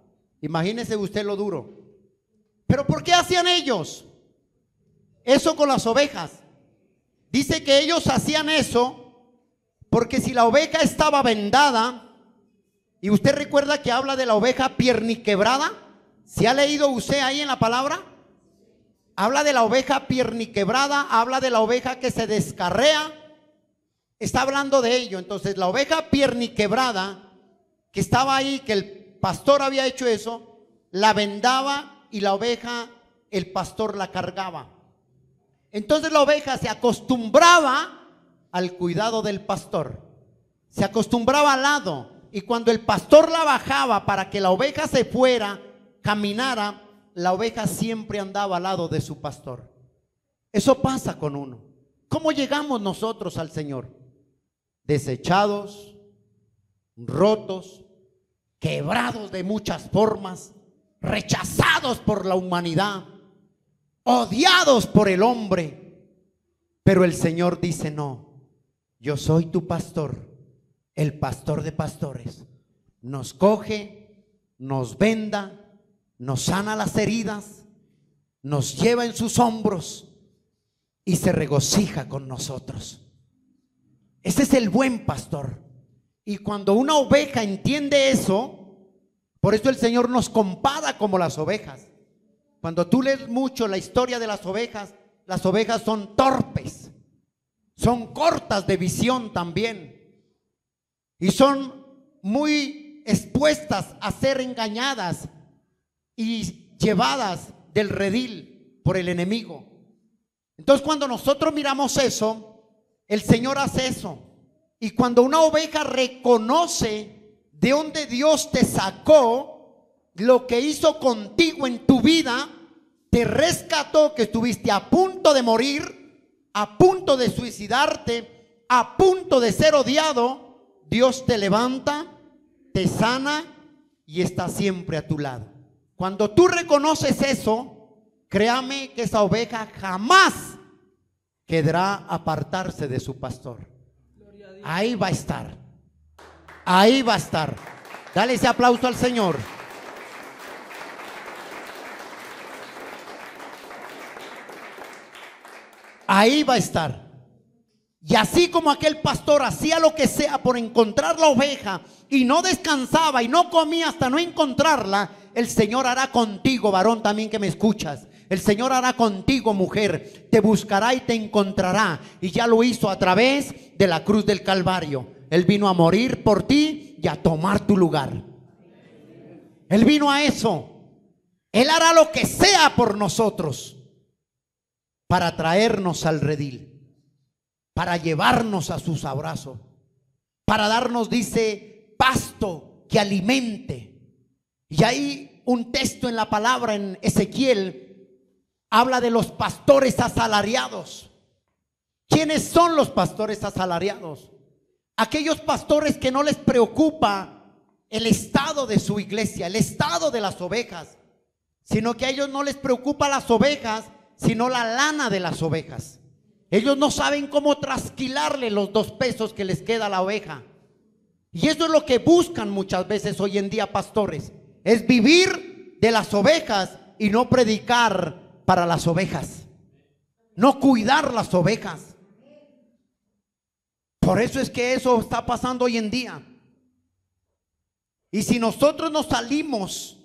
Imagínese usted lo duro. Pero ¿por qué hacían ellos eso con las ovejas? Dice que ellos hacían eso porque si la oveja estaba vendada, y usted recuerda que habla de la oveja pierniquebrada, ¿se ha leído usted ahí en la palabra? Habla de la oveja pierniquebrada, habla de la oveja que se descarrea, está hablando de ello. Entonces la oveja pierniquebrada que estaba ahí, que el pastor había hecho eso, la vendaba y la oveja, el pastor la cargaba. Entonces la oveja se acostumbraba al cuidado del pastor, se acostumbraba al lado, y cuando el pastor la bajaba para que la oveja se fuera, caminara, la oveja siempre andaba al lado de su pastor. Eso pasa con uno. ¿Cómo llegamos nosotros al Señor? Desechados, rotos, quebrados de muchas formas, rechazados por la humanidad, odiados por el hombre. Pero el Señor dice: no, yo soy tu pastor, el pastor de pastores. Nos coge, nos venda, nos sana las heridas, nos lleva en sus hombros y se regocija con nosotros. Ese es el buen pastor. Y cuando una oveja entiende eso, por eso el Señor nos compara como las ovejas. Cuando tú lees mucho la historia de las ovejas son torpes, son cortas de visión también, y son muy expuestas a ser engañadas y llevadas del redil por el enemigo. Entonces, cuando nosotros miramos eso, el Señor hace eso. Y cuando una oveja reconoce de dónde Dios te sacó, lo que hizo contigo en tu vida, te rescató, que estuviste a punto de morir, a punto de suicidarte, a punto de ser odiado, Dios te levanta, te sana y está siempre a tu lado. Cuando tú reconoces eso, créame que esa oveja jamás quedará apartarse de su pastor. Ahí va a estar. Ahí va a estar. Dale ese aplauso al Señor. Ahí va a estar. Y así como aquel pastor hacía lo que sea por encontrar la oveja y no descansaba y no comía hasta no encontrarla, el Señor hará contigo, varón también que me escuchas. El Señor hará contigo, mujer. Te buscará y te encontrará. Y ya lo hizo a través de la cruz del Calvario. Él vino a morir por ti y a tomar tu lugar. Él vino a eso. Él hará lo que sea por nosotros para traernos al redil, para llevarnos a sus abrazos, para darnos, dice, pasto que alimente. Y hay un texto en la palabra, en Ezequiel, habla de los pastores asalariados. ¿Quiénes son los pastores asalariados? Aquellos pastores que no les preocupa el estado de su iglesia, el estado de las ovejas, sino que a ellos no les preocupa las ovejas, sino la lana de las ovejas. Ellos no saben cómo trasquilarle los 2 pesos que les queda a la oveja. Y eso es lo que buscan muchas veces hoy en día, pastores, es vivir de las ovejas y no predicar para las ovejas, no cuidar las ovejas. Por eso es que eso está pasando hoy en día. Y si nosotros nos salimos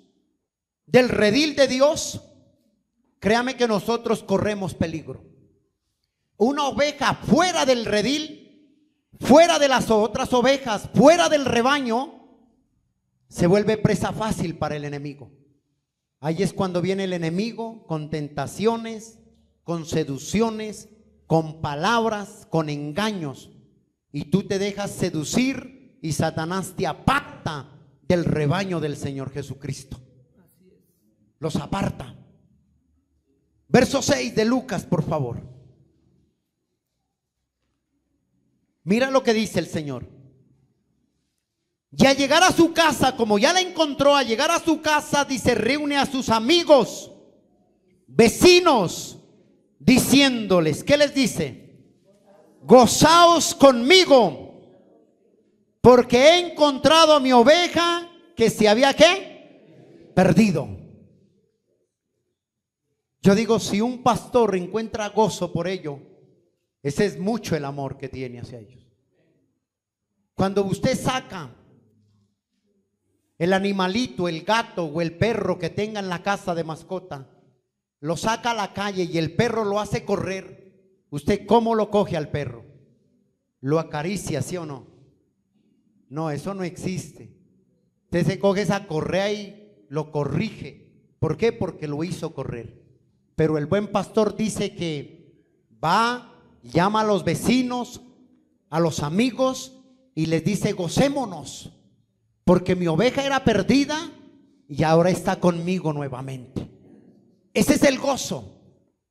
del redil de Dios, créame que nosotros corremos peligro. Una oveja fuera del redil, fuera de las otras ovejas, fuera del rebaño, se vuelve presa fácil para el enemigo. Ahí es cuando viene el enemigo con tentaciones, con seducciones, con palabras, con engaños. Y tú te dejas seducir y Satanás te aparta del rebaño del Señor Jesucristo. Los aparta. Verso 6 de Lucas, por favor. Mira lo que dice el Señor. Y al llegar a su casa, como ya la encontró, al llegar a su casa, dice, reúne a sus amigos, vecinos, diciéndoles, ¿qué les dice? Gozaos conmigo, porque he encontrado a mi oveja que se había, ¿qué? Perdido. Yo digo, si un pastor encuentra gozo por ello, ese es mucho el amor que tiene hacia ellos. Cuando usted saca el animalito, el gato o el perro que tenga en la casa de mascota, lo saca a la calle y el perro lo hace correr, ¿usted cómo lo coge al perro? ¿Lo acaricia, sí o no? No, eso no existe. Usted se coge esa correa y lo corrige. ¿Por qué? Porque lo hizo correr. Pero el buen pastor dice que va, llama a los vecinos, a los amigos y les dice, gocémonos, porque mi oveja era perdida y ahora está conmigo nuevamente. Ese es el gozo,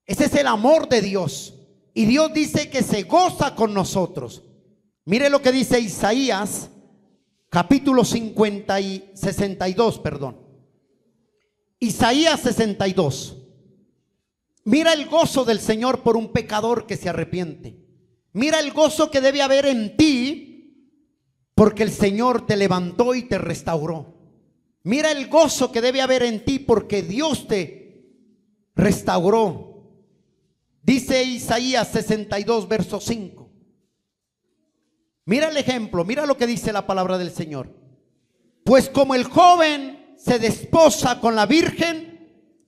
ese es el amor de Dios. Y Dios dice que se goza con nosotros. Mire lo que dice Isaías, capítulo 62, perdón. Isaías 62. Mira el gozo del Señor por un pecador que se arrepiente. Mira el gozo que debe haber en ti porque el Señor te levantó y te restauró. Mira el gozo que debe haber en ti porque Dios te restauró. Dice Isaías 62, verso 5. Mira el ejemplo, mira lo que dice la palabra del Señor. Pues como el joven se desposa con la virgen,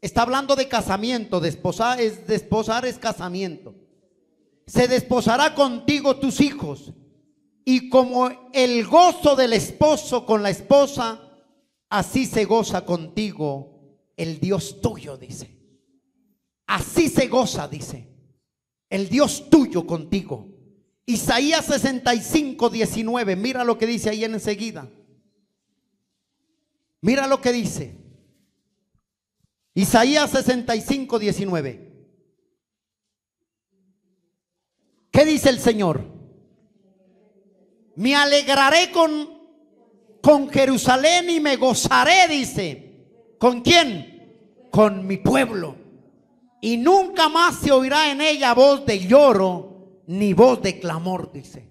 está hablando de casamiento, desposar es casamiento. Se desposará contigo tus hijos, y como el gozo del esposo con la esposa, así se goza contigo el Dios tuyo, dice. Así se goza, dice, el Dios tuyo contigo. Isaías 65, 19, mira lo que dice ahí enseguida. Mira lo que dice. Isaías 65, 19. ¿Qué dice el Señor? Me alegraré con Jerusalén y me gozaré, dice. ¿Con quién? Con mi pueblo. Y nunca más se oirá en ella voz de lloro ni voz de clamor, dice.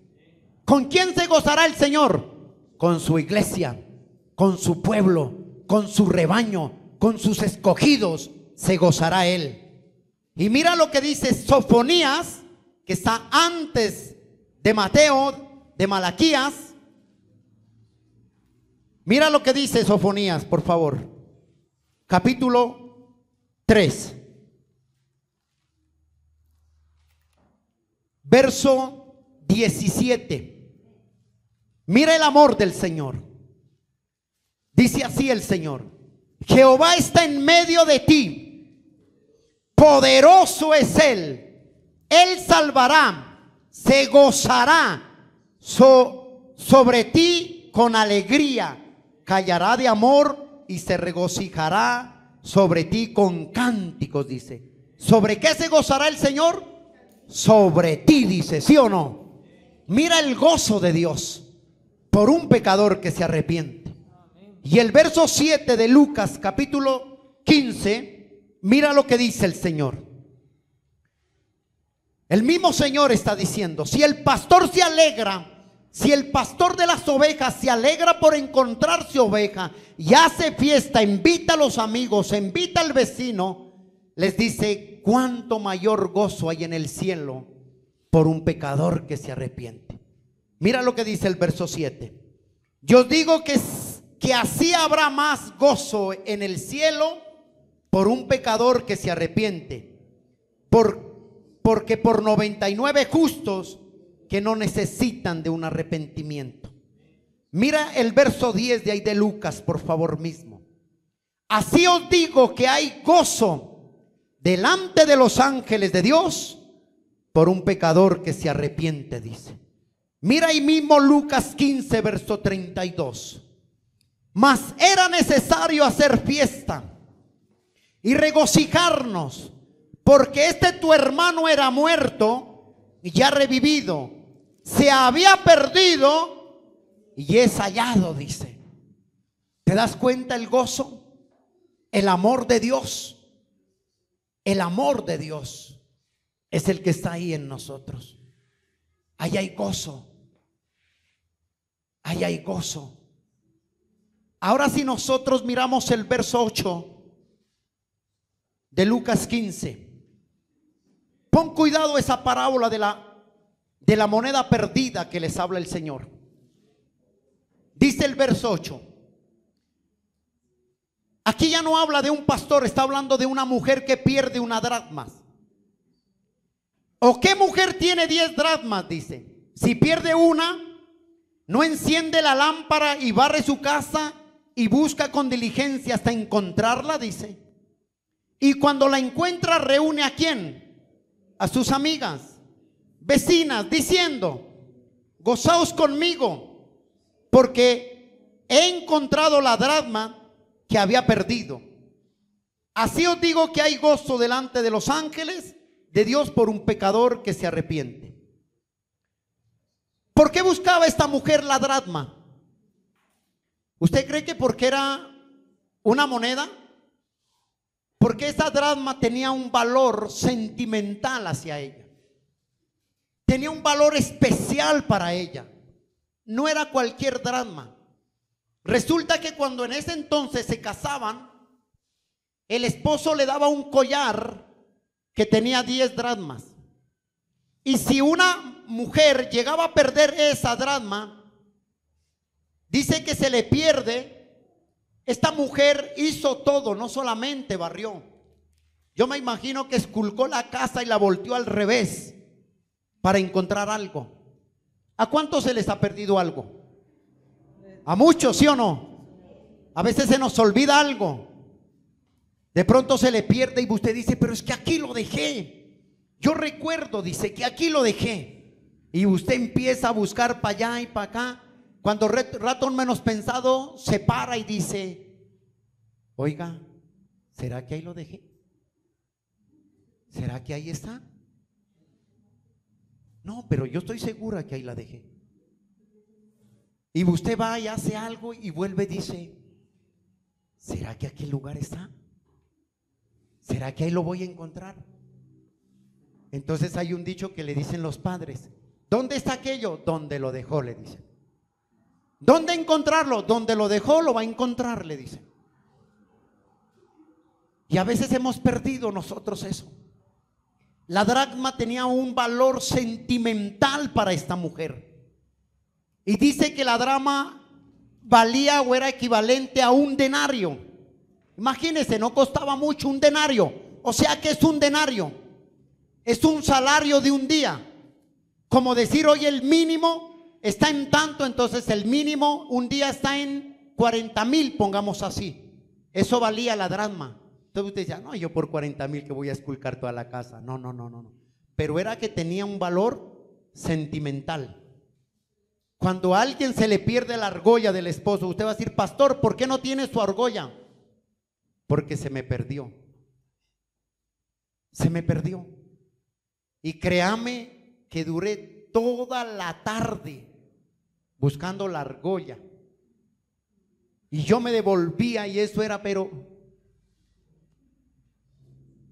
¿Con quién se gozará el Señor? Con su iglesia, con su pueblo, con su rebaño, con sus escogidos se gozará Él. Y mira lo que dice Sofonías, que está antes de Mateo, de Malaquías. Mira lo que dice Sofonías, por favor. Capítulo 3. Verso 17. Mira el amor del Señor. Dice así el Señor: Jehová está en medio de ti, poderoso es Él, Él salvará, se gozará sobre ti con alegría, callará de amor y se regocijará sobre ti con cánticos, dice. ¿Sobre qué se gozará el Señor? Sobre ti, dice, ¿sí o no? Mira el gozo de Dios por un pecador que se arrepiente. Y el verso 7 de Lucas, capítulo 15, mira lo que dice el Señor. El mismo Señor está diciendo, si el pastor se alegra, si el pastor de las ovejas se alegra por encontrarse oveja y hace fiesta, invita a los amigos, invita al vecino, les dice, cuánto mayor gozo hay en el cielo por un pecador que se arrepiente. Mira lo que dice el verso 7. Yo digo que así habrá más gozo en el cielo por un pecador que se arrepiente, porque por 99 justos que no necesitan de un arrepentimiento. Mira el verso 10 de ahí de Lucas, por favor mismo. Así os digo que hay gozo delante de los ángeles de Dios por un pecador que se arrepiente, dice. Mira ahí mismo Lucas 15, verso 32. Mas era necesario hacer fiesta y regocijarnos, porque tu hermano era muerto y ya revivido, se había perdido y es hallado, dice. ¿Te das cuenta el gozo? El amor de Dios. El amor de Dios es el que está ahí en nosotros. Ahí hay gozo. Ahí hay gozo. Ahora si nosotros miramos el verso 8 de Lucas 15, pon cuidado esa parábola de la moneda perdida que les habla el Señor. Dice el verso 8. Aquí ya no habla de un pastor, está hablando de una mujer que pierde una dracma. ¿O qué mujer tiene 10 dracmas? Dice. Si pierde una, no enciende la lámpara y barre su casa y busca con diligencia hasta encontrarla, dice. Y cuando la encuentra, reúne ¿a quién? A sus amigas, vecinas, diciendo, gozaos conmigo, porque he encontrado la dracma que había perdido. Así os digo que hay gozo delante de los ángeles de Dios por un pecador que se arrepiente. ¿Por qué buscaba esta mujer la dracma? ¿Usted cree que porque era una moneda? Porque esa dracma tenía un valor sentimental hacia ella. Tenía un valor especial para ella. No era cualquier dracma. Resulta que cuando en ese entonces se casaban, el esposo le daba un collar que tenía 10 dracmas. Y si una mujer llegaba a perder esa dracma, dice que se le pierde. Esta mujer hizo todo, no solamente barrió. Yo me imagino que esculcó la casa y la volteó al revés para encontrar algo. ¿A cuántos se les ha perdido algo? A muchos, ¿sí o no? A veces se nos olvida algo. De pronto se le pierde y usted dice, pero es que aquí lo dejé. Yo recuerdo, dice, que aquí lo dejé. Y usted empieza a buscar para allá y para acá. Cuando rato menos pensado se para y dice, oiga, ¿será que ahí lo dejé? ¿Será que ahí está? No, pero yo estoy segura que ahí la dejé. Y usted va y hace algo y vuelve y dice, ¿será que aquel lugar está? ¿Será que ahí lo voy a encontrar? Entonces hay un dicho que le dicen los padres, ¿dónde está aquello? Donde lo dejó, le dicen. ¿Dónde encontrarlo? Donde lo dejó lo va a encontrar, le dicen. Y a veces hemos perdido nosotros eso. La dracma tenía un valor sentimental para esta mujer. Y dice que la dracma valía o era equivalente a un denario. Imagínense, no costaba mucho un denario. O sea, que es un denario. Es un salario de un día. Como decir, hoy el mínimo está en tanto, entonces el mínimo un día está en 40,000, pongamos así. Eso valía la dracma. Entonces usted decía, no, yo por 40,000 que voy a esculcar toda la casa. No. Pero era que tenía un valor sentimental. Cuando a alguien se le pierde la argolla del esposo, usted va a decir, pastor, ¿por qué no tiene su argolla? Porque se me perdió. Se me perdió. Y créame que duré toda la tarde buscando la argolla. Y yo me devolvía y eso era, pero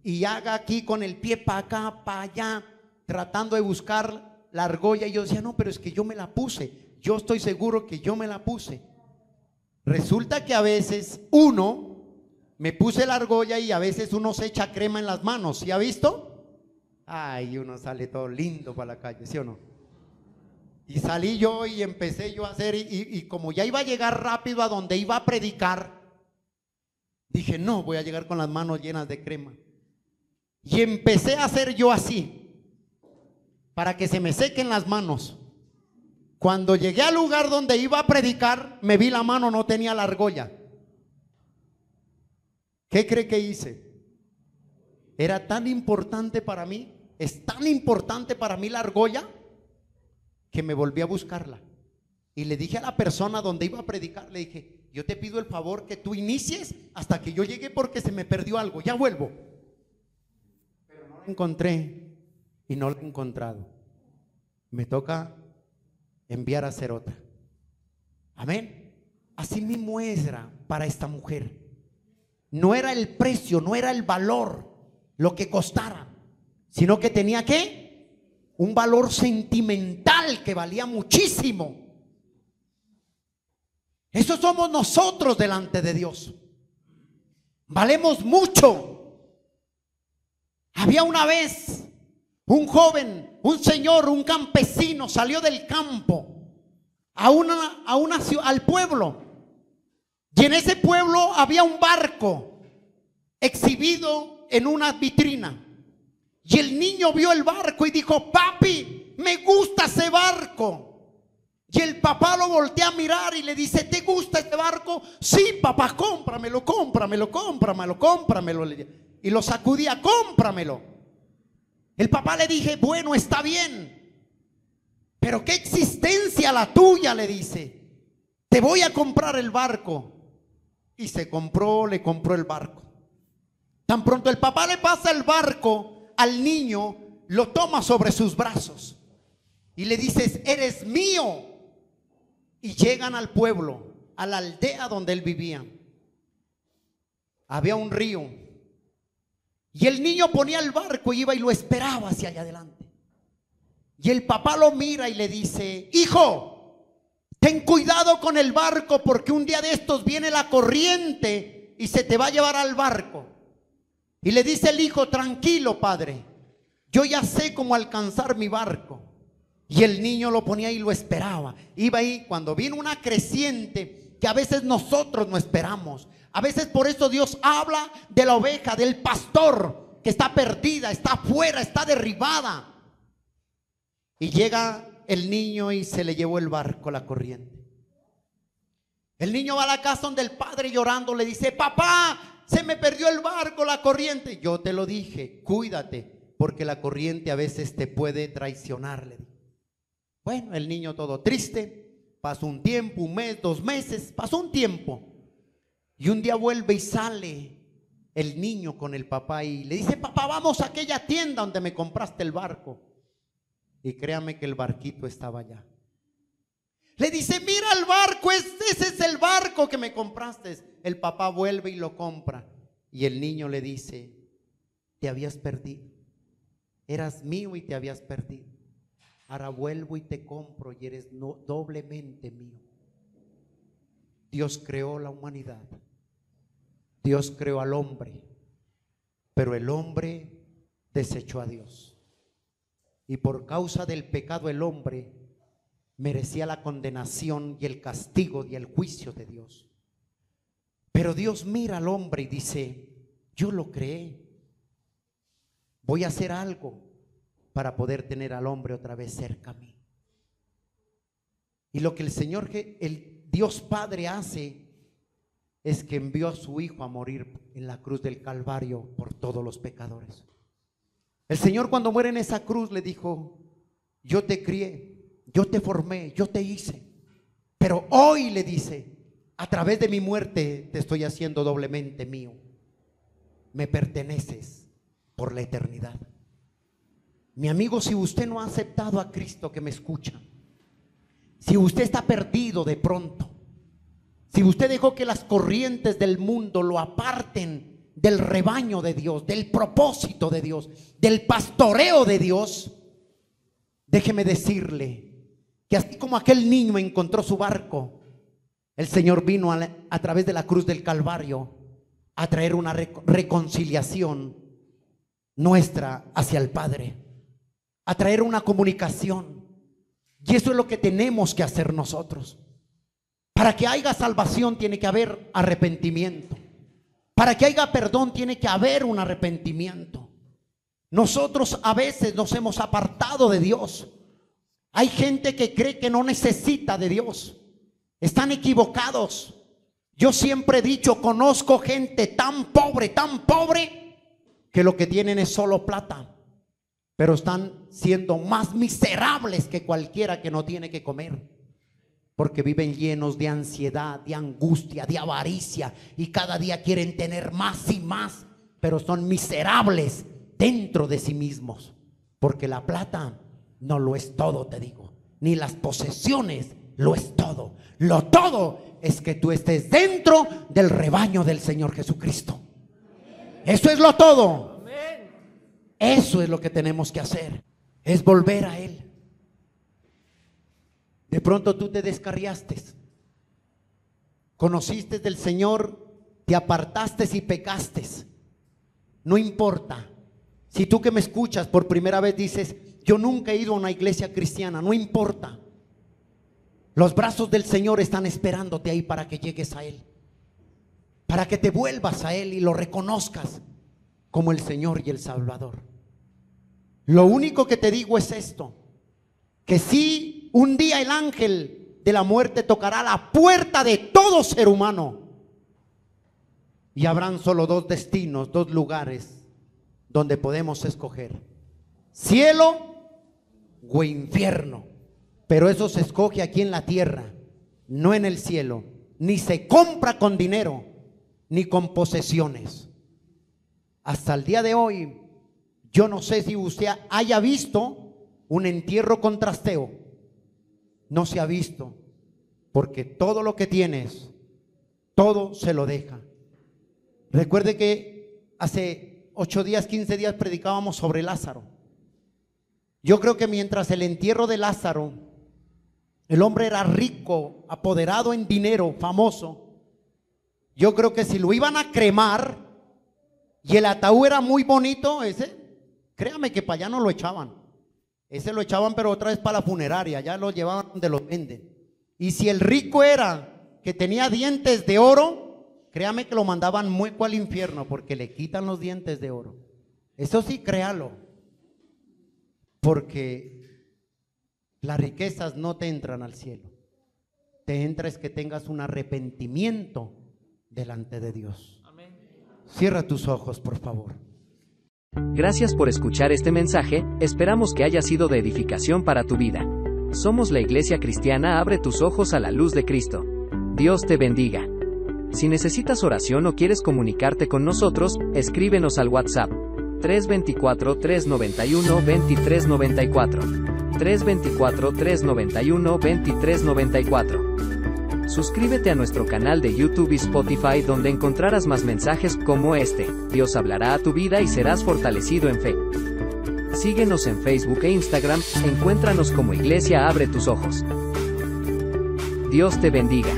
y haga aquí con el pie para acá, para allá, tratando de buscar la argolla. Y yo decía, no, pero es que yo me la puse, yo estoy seguro que yo me la puse. Resulta que a veces me puse la argolla y a veces uno se echa crema en las manos. ¿Sí ha visto? Ay, uno sale todo lindo para la calle, ¿sí o no? Y salí yo y empecé yo a hacer, y como ya iba a llegar rápido a donde iba a predicar, dije, no, voy a llegar con las manos llenas de crema. Y empecé a hacer yo así, para que se me sequen las manos. Cuando llegué al lugar donde iba a predicar, me vi la mano, no tenía la argolla. ¿Qué cree que hice? Era tan importante para mí, es tan importante para mí la argolla, que me volví a buscarla. Y le dije a la persona donde iba a predicar, le dije, yo te pido el favor que tú inicies hasta que yo llegue porque se me perdió algo, ya vuelvo. Pero no la encontré y no la he encontrado. Me toca enviar a hacer otra. Amén. Así mismo era para esta mujer. No era el precio, no era el valor, lo que costara, sino que tenía que un valor sentimental que valía muchísimo. Eso somos nosotros delante de Dios. Valemos mucho. Había una vez un joven, un señor, un campesino salió del campo al pueblo. Y en ese pueblo había un barco exhibido en una vitrina. Y el niño vio el barco y dijo, papi, me gusta ese barco. Y el papá lo voltea a mirar y le dice, ¿te gusta este barco? Sí, papá, cómpramelo, cómpramelo, cómpramelo, cómpramelo. Y lo sacudía, cómpramelo. El papá le dije, bueno, está bien, pero qué existencia la tuya, le dice. Te voy a comprar el barco. Y le compró el barco. Tan pronto el papá le pasa el barco al niño, lo toma sobre sus brazos y le dices, eres mío. Y llegan al pueblo, a la aldea donde él vivía. Había un río y el niño ponía el barco y iba y lo esperaba hacia allá adelante. Y el papá lo mira y le dice, hijo, ten cuidado con el barco porque un día de estos viene la corriente y se te va a llevar al barco. Y le dice el hijo, tranquilo padre, yo ya sé cómo alcanzar mi barco. Y el niño lo ponía y lo esperaba. Iba ahí cuando vino una creciente que a veces nosotros no esperamos. A veces por eso Dios habla de la oveja, del pastor que está perdida, está afuera, está derribada. Y llega el niño y se le llevó el barco la corriente. El niño va a la casa donde el padre llorando le dice, papá, se me perdió el barco, la corriente. Yo te lo dije, cuídate, porque la corriente a veces te puede traicionar. Bueno, el niño todo triste. Pasó un tiempo, un mes, 2 meses, pasó un tiempo. Y un día vuelve y sale el niño con el papá y le dice, papá, vamos a aquella tienda donde me compraste el barco. Y créame que el barquito estaba allá. Le dice, mira el barco, ese es el barco que me compraste. El papá vuelve y lo compra. Y el niño le dice, te habías perdido. Eras mío y te habías perdido. Ahora vuelvo y te compro y eres doblemente mío. Dios creó la humanidad. Dios creó al hombre. Pero el hombre desechó a Dios. Y por causa del pecado el hombre merecía la condenación y el castigo y el juicio de Dios. Pero Dios mira al hombre y dice, yo lo creé. Voy a hacer algo para poder tener al hombre otra vez cerca a mí. Y lo que el Dios Padre hace es que envió a su Hijo a morir en la cruz del Calvario por todos los pecadores. El Señor cuando muere en esa cruz le dijo, yo te crié, yo te formé, yo te hice, pero hoy le dice, a través de mi muerte te estoy haciendo doblemente mío. Me perteneces por la eternidad. Mi amigo, si usted no ha aceptado a Cristo que me escucha, si usted está perdido de pronto, si usted dejó que las corrientes del mundo lo aparten del rebaño de Dios, del propósito de Dios, del pastoreo de Dios, déjeme decirle que así como aquel niño encontró su barco, el Señor vino a través de la cruz del Calvario a traer una reconciliación nuestra hacia el Padre, a traer una comunicación. Y eso es lo que tenemos que hacer nosotros. Para que haya salvación tiene que haber arrepentimiento. Para que haya perdón tiene que haber un arrepentimiento. Nosotros a veces nos hemos apartado de Dios. Hay gente que cree que no necesita de Dios. Están equivocados. Yo siempre he dicho, conozco gente tan pobre, que lo que tienen es solo plata, pero están siendo más miserables que cualquiera que no tiene que comer, porque viven llenos de ansiedad, de angustia, de avaricia, y cada día quieren tener más y más, pero son miserables dentro de sí mismos, porque la plata no lo es todo, te digo, ni las posesiones lo es todo. Lo todo es que tú estés dentro del rebaño del Señor Jesucristo. Eso es lo todo. Eso es lo que tenemos que hacer, es volver a Él. De pronto tú te descarriaste, conociste del Señor, te apartaste y pecaste. No importa. Si tú que me escuchas por primera vez dices, yo nunca he ido a una iglesia cristiana, no importa. Los brazos del Señor están esperándote ahí para que llegues a Él, para que te vuelvas a Él y lo reconozcas como el Señor y el Salvador. Lo único que te digo es esto, que si un día el ángel de la muerte tocará la puerta de todo ser humano, y habrán solo dos destinos, dos lugares donde podemos escoger: cielo o infierno. Pero eso se escoge aquí en la tierra, no en el cielo. Ni se compra con dinero, ni con posesiones. Hasta el día de hoy, yo no sé si usted haya visto un entierro con trasteo. No se ha visto, porque todo lo que tienes, todo se lo deja. Recuerde que hace 8 días, 15 días predicábamos sobre Lázaro. Yo creo que mientras el entierro de Lázaro, el hombre era rico, apoderado en dinero, famoso. Yo creo que si lo iban a cremar y el ataúd era muy bonito, créame que para allá no lo echaban. Ese lo echaban pero otra vez para la funeraria, ya lo llevaban donde lo venden. Y si el rico era que tenía dientes de oro, créame que lo mandaban mueco al infierno, porque le quitan los dientes de oro. Eso sí, créalo, porque las riquezas no te entran al cielo. Te entra es que tengas un arrepentimiento delante de Dios. Amén. Cierra tus ojos, por favor. Gracias por escuchar este mensaje, esperamos que haya sido de edificación para tu vida. Somos la Iglesia Cristiana Abre tus ojos a la luz de Cristo. Dios te bendiga. Si necesitas oración o quieres comunicarte con nosotros, escríbenos al WhatsApp 324-391-2394. 324-391-2394. Suscríbete a nuestro canal de YouTube y Spotify, donde encontrarás más mensajes como este. Dios hablará a tu vida y serás fortalecido en fe. Síguenos en Facebook e Instagram, encuéntranos como Iglesia Abre tus Ojos. Dios te bendiga.